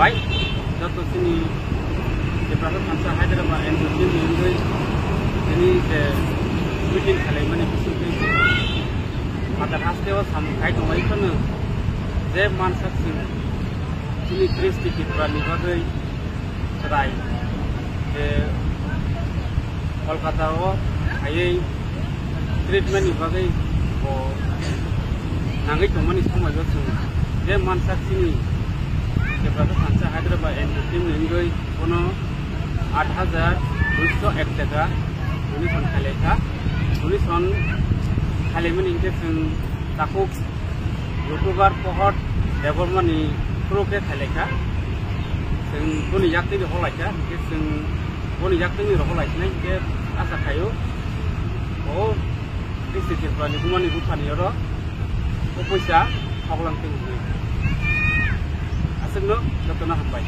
Baik, jatuh sini di Prakat Kansa Hyderabad and the sini ini ke meeting kali mana bisnis ini. Pada hasil sampai kau itu nu, je mansak sini kristi kita nibagai serai. Kolkata wo ayai treatment nibagai wo nangai cuma ni semua itu je mansak sini. Prakat Kansa Hyderabad and the sini kono 8,201 টাকা উনিশন খালেখা উনিশন খালেমন ইনকে जों তাকো ইউটিউবার পহত দেবরমানি প্রকে খালেখা जों বনি yakti হলাইখা के जों বনি yakti হলাইছনাই के आसा खायो ओ डिस्ट्रिक्टफोरनि गुमानि गुफानि रो ओ पैसा हगलांथिं आसनो जतना हामबाय